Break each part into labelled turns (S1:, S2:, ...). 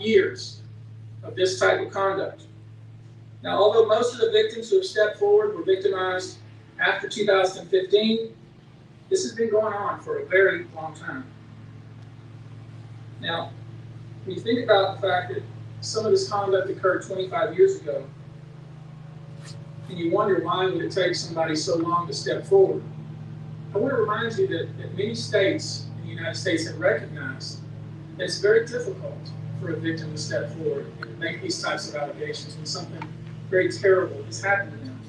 S1: years of this type of conduct. Now, although most of the victims who have stepped forward were victimized after 2015, this has been going on for a very long time. Now, when you think about the fact that some of this conduct occurred 25 years ago, and you wonder why would it take somebody so long to step forward, I want to remind you that many states in the United States have recognized that it's very difficult for a victim to step forward and make these types of allegations when something very terrible has happened to them.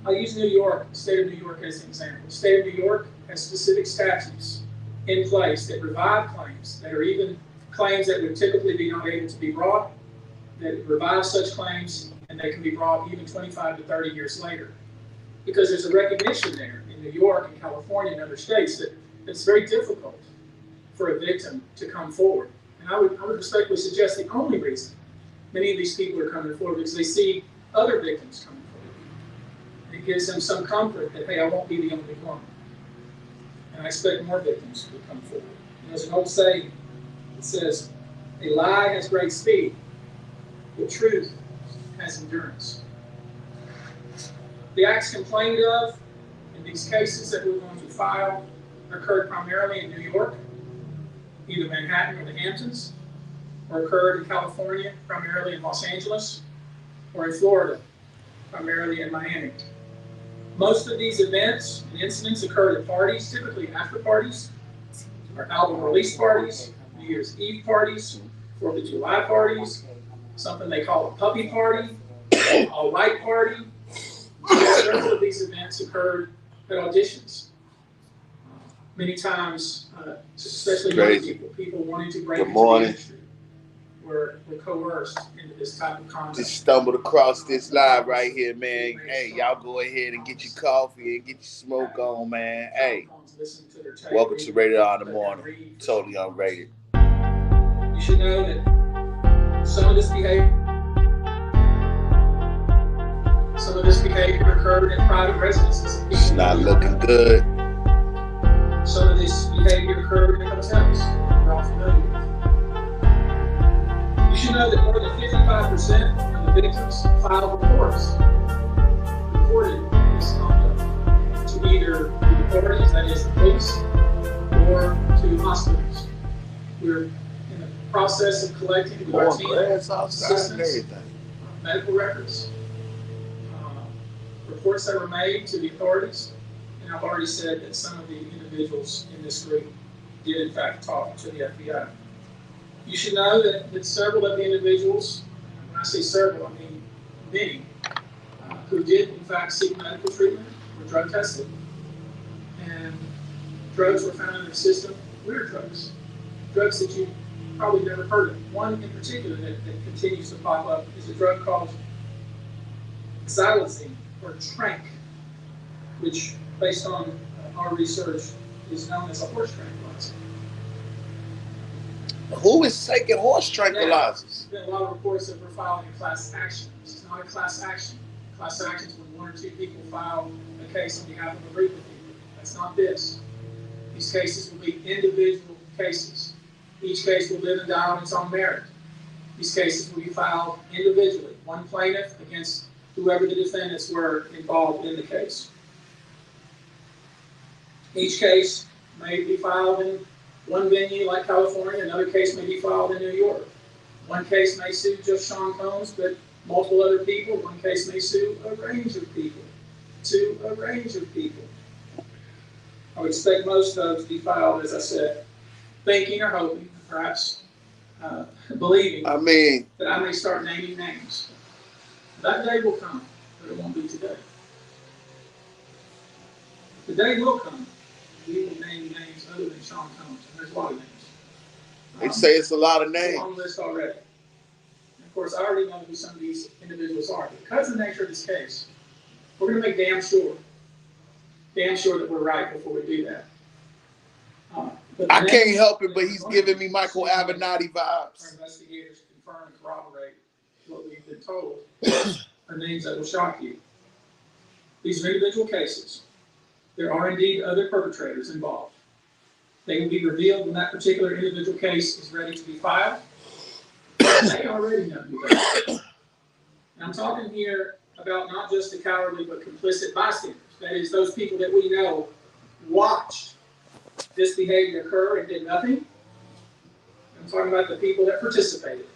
S1: I'll use New York, the state of New York as an example. The state of New York has specific statutes in place that revive claims, that are even claims that would typically be not able to be brought, that revive such claims, and they can be brought even 25 to 30 years later. Because there's a recognition there in New York and California and other states that it's very difficult for a victim to come forward. And I would respectfully suggest the only reason many of these people are coming forward because they see other victims coming forward. It gives them some comfort that, hey, I won't be the only one. And I expect more victims to come forward. And there's an old saying that says, a lie has great speed, but truth has endurance. The acts complained of in these cases that we're going to file occurred primarily in New York, either Manhattan or the Hamptons, or occurred in California, primarily in Los Angeles, or in Florida, primarily in Miami. Most of these events and incidents occurred at parties, typically after parties, or album release parties, New Year's Eve parties, 4th of July parties, something they call a puppy party, a white party. Several of these events occurred at auditions. Many times, especially young people wanting to break into the industry were coerced into this type of conduct.
S2: Just stumbled across this live right here, man. Hey, y'all go ahead and get your coffee and get your smoke on, man. Hey, welcome to RatedR in the morning. Totally unrated.
S1: You should know that some of this behavior occurred in private residences.
S2: It's not looking good.
S1: Some of this behavior occurred in hotels. We're all familiar with. You should know that more than 55% of the victims filed reported this conduct to either the authorities, that is the police, or to hospitals. We're in the process of collecting with our team assistance, medical records, reports that were made to the authorities, and I've already said that some of the individuals in this group did in fact talk to the FBI. You should know that several of the individuals, when I say several, I mean many, who did in fact seek medical treatment were drug tested, and drugs were found in their system, weird drugs that you probably never heard of. One in particular that continues to pop up is a drug called xylazine, or trank, which, based on our research, is known as a horse tranquilizer.
S2: Who is taking horse tranquilizers?
S1: There have been a lot of reports that were filed in class action. This is not a class action. Class action is when one or two people file a case on behalf of a group of people. That's not this. These cases will be individual cases. Each case will live and die on its own merit. These cases will be filed individually, one plaintiff against whoever the defendants were involved in the case. Each case may be filed in one venue like California, another case may be filed in New York. One case may sue just Sean Combs, but multiple other people. One case may sue a range of people. I would expect most of those to be filed, as I said, thinking or hoping, perhaps believing that I may start naming names. That day will come, but it won't be today. The day will come. We will name names other than Sean Combs, and there's a lot of names.
S2: They say it's a lot of names.
S1: It's a long list already. And of course, I already know who some of these individuals are. Because of the nature of this case, we're going to make damn sure that we're right before we do that.
S2: I can't help it, but he's giving me Michael Avenatti vibes.
S1: Our investigators confirm and corroborate what we've been told are names that will shock you. These are individual cases. There are indeed other perpetrators involved. They will be revealed when that particular individual case is ready to be filed. They already know who they are. And I'm talking here about not just the cowardly but complicit bystanders. That is, those people that we know watched this behavior occur and did nothing. I'm talking about the people that participated,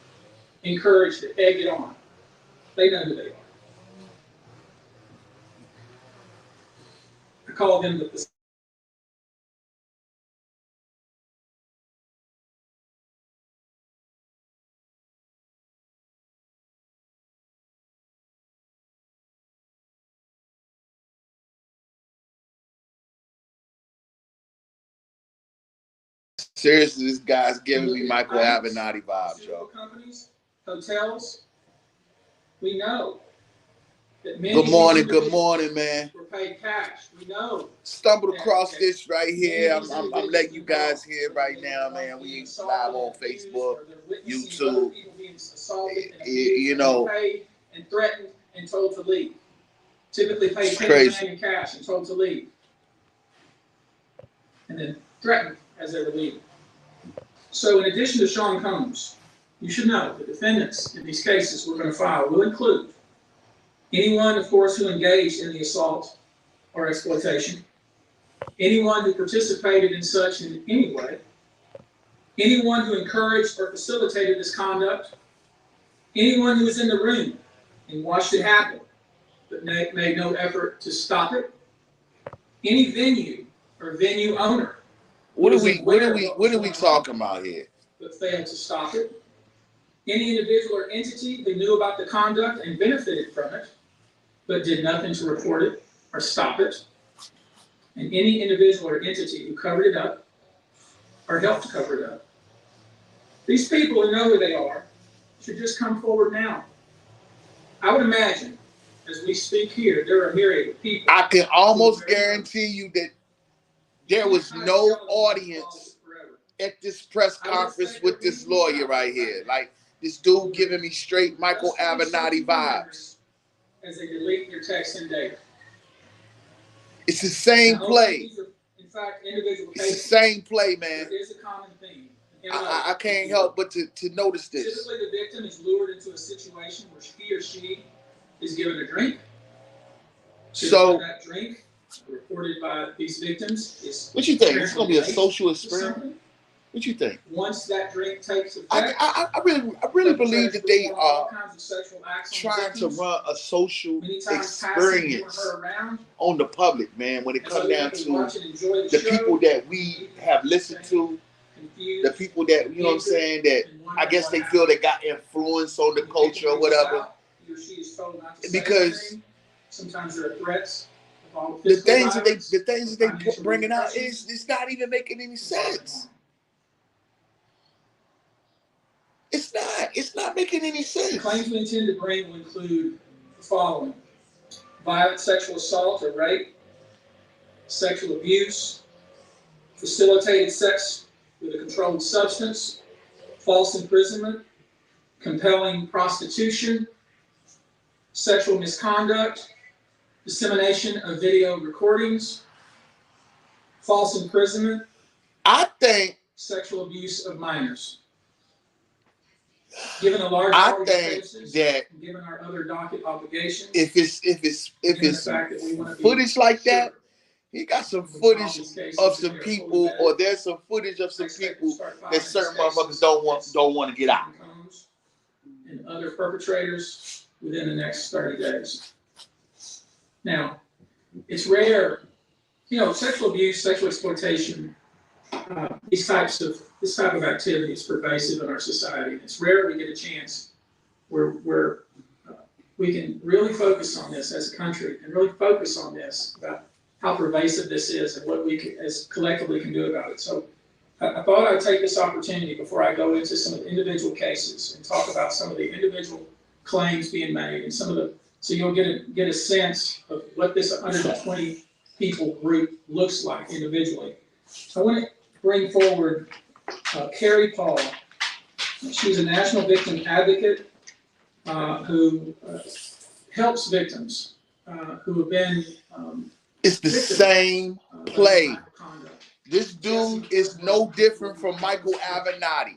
S1: encouraged it, egged it on. They know who they are. I call them the
S2: Seriously, this guy's giving me Michael Avenatti vibes, y'all.
S1: Companies, hotels, we know that many
S2: good morning, man.
S1: Were paid cash. We know.
S2: Stumbled across this right here. I'm letting you guys hear right now, man. We live on Facebook, YouTube. You know,
S1: paid and threatened and told to leave. Typically paid $10,000 in cash and told to leave, and then threatened as they were leaving. So, in addition to Sean Combs, you should know the defendants in these cases we're going to file will include anyone, of course, who engaged in the assault or exploitation, anyone who participated in such in any way, anyone who encouraged or facilitated this conduct, anyone who was in the room and watched it happen but made no effort to stop it, any venue or venue owner.
S2: What are we talking about here?
S1: But failed to stop it. Any individual or entity who knew about the conduct and benefited from it, but did nothing to report it or stop it. And any individual or entity who covered it up or helped to cover it up. These people who know who they are should just come forward now. I would imagine, as we speak here, there are a myriad of people.
S2: I can almost guarantee you that there was no audience at this press conference with this lawyer right here. Like, this dude giving me straight Michael Avenatti vibes.
S1: As they delete their text and data.
S2: It's the same play.
S1: In fact, individual
S2: cases. It's the same play, man.
S1: There is a common theme.
S2: I can't help but to notice this.
S1: Typically, the victim is lured into a situation where he or she is given a drink.
S2: So
S1: that drink, reported by these victims, is
S2: what you think? It's going to be a social experiment? What you think?
S1: Once that drink takes effect,
S2: I really believe that they are trying to run a social experience on the public, man. When it comes down to the people that we have listened to, the people that, you know what I'm saying, that I guess they feel they got influence on the culture or whatever. Because
S1: sometimes there are threats.
S2: The things that they bringing out it's not even making any sense. It's not making any sense.
S1: The claims we intend to bring will include the following: violent sexual assault or rape, sexual abuse, facilitated sex with a controlled substance, false imprisonment, compelling prostitution, sexual misconduct, dissemination of video recordings, false imprisonment,
S2: I think
S1: sexual abuse of minors. Given a large given our other docket obligations,
S2: if it's footage like that, he got some footage of some people, or there's some footage of some people that certain motherfuckers don't want to get out.
S1: And other perpetrators within the next 30 days. Now, it's rare, sexual abuse, sexual exploitation. This type of activity is pervasive in our society. It's rare we get a chance where we can really focus on this as a country and really focus on this about how pervasive this is and what we as collectively can do about it. So I thought I'd take this opportunity before I go into some of the individual cases and talk about some of the individual claims being made and so you'll get a sense of what this 120 people group looks like individually. I want to bring forward Carrie Paul. She's a national victim advocate who helps victims who have been.
S2: It's the same play. This dude is no different from Michael Avenatti.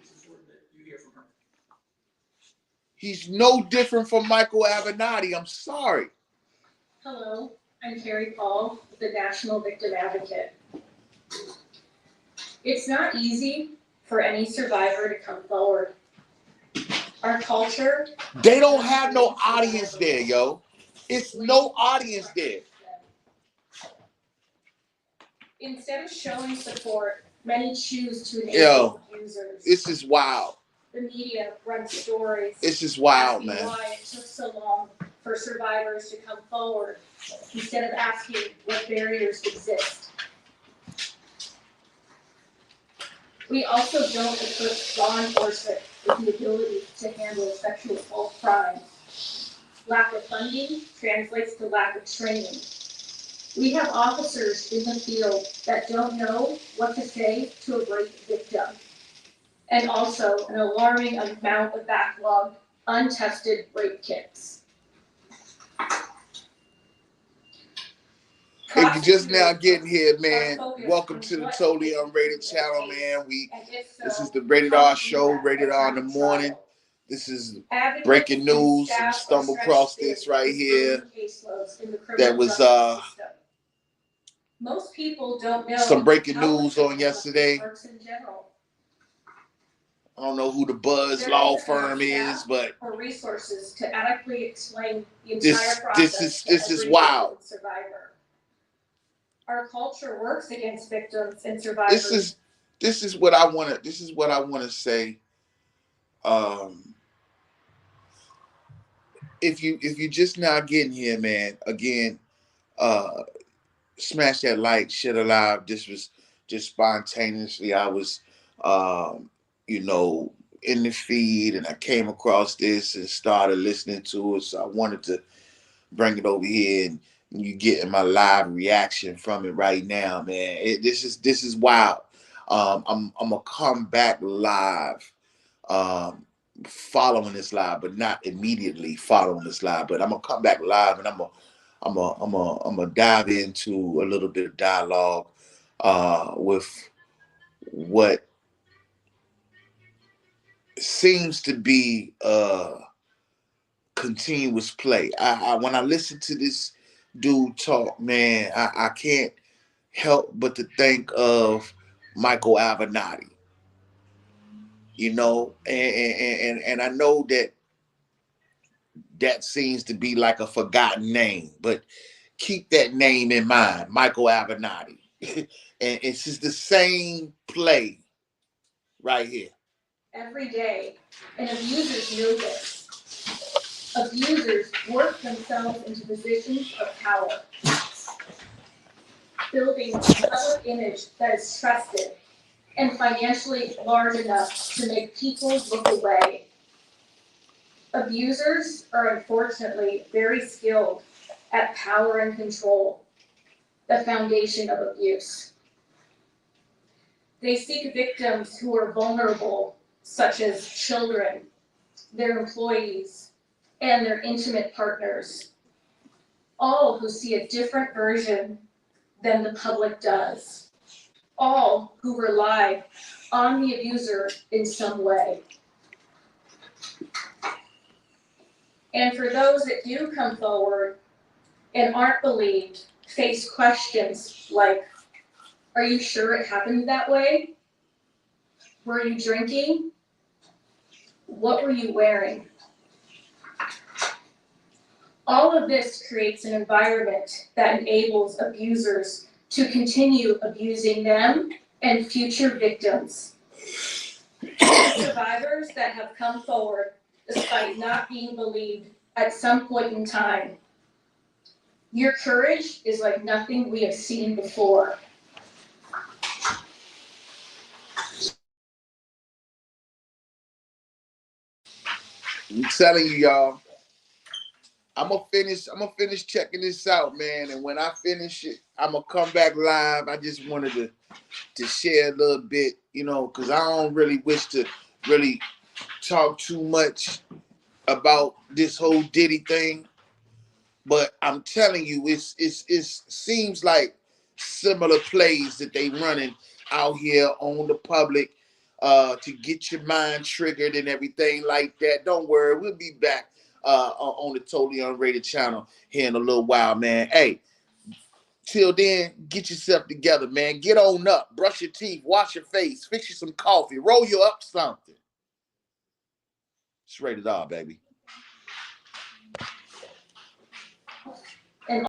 S2: He's no different from Michael Avenatti. I'm sorry.
S3: Hello, I'm Carrie Paul, the National Victim Advocate. It's not easy for any survivor to come forward. Our culture...
S2: They don't have no audience there, yo. It's no audience there.
S3: Instead of showing support, many choose to enable abusers.
S2: This is wild.
S3: The media runs stories.
S2: This is wild, man.
S3: Why it took so long for survivors to come forward, instead of asking what barriers exist. We also don't equip law enforcement with the ability to handle sexual assault crimes. Lack of funding translates to lack of training. We have officers in the field that don't know what to say to a rape victim, and also an alarming amount of backlogged, untested rape kits.
S2: If you're just now getting here, man, welcome to the Totally Unrated channel, man. This is the RatedR show, RatedR in the morning. This is breaking news. We stumbled across this right here. That was
S3: most people don't know
S2: some breaking news on yesterday. I don't know who the Buzz law firm is, but
S3: or resources to adequately explain the entire process.
S2: This is wild.
S3: Survivor. Our culture works against victims and survivors.
S2: This is what I want to say. If you just now getting here, man, again, smash that like, share the live. This was just spontaneously. I was in the feed and I came across this and started listening to it. So I wanted to bring it over here, and you getting my live reaction from it right now, man. This is wild. I'm gonna come back live, following this live, but not immediately following this live. But I'm gonna come back live, and I'm gonna dive into a little bit of dialogue with what seems to be continuous play. I when I listen to this dude talk, man, I can't help but to think of Michael Avenatti. And I know that seems to be like a forgotten name, but keep that name in mind, Michael Avenatti. And it's just the same play right here.
S3: Every day, and abusers know this. Abusers work themselves into positions of power, building a public image that is trusted and financially large enough to make people look away. Abusers are unfortunately very skilled at power and control, the foundation of abuse. They seek victims who are vulnerable, such as children, their employees, and their intimate partners, all who see a different version than the public does, all who rely on the abuser in some way. And for those that do come forward and aren't believed, face questions like, are you sure it happened that way? Were you drinking? What were you wearing? All of this creates an environment that enables abusers to continue abusing them and future victims. Survivors that have come forward despite not being believed at some point in time. Your courage is like nothing we have seen before.
S2: I'm telling you, y'all. I'm gonna finish checking this out, man. And when I finish it, I'm gonna come back live. I just wanted to share a little bit, because I don't really wish to really talk too much about this whole Diddy thing. But I'm telling you, it seems like similar plays that they running out here on the public. to get your mind triggered and everything like that. Don't worry, we'll be back on the Totally Unrated channel here in a little while, man. Hey, till then, get yourself together, man. Get on up, brush your teeth, wash your face, fix you some coffee, roll you up something. It's rated R, baby.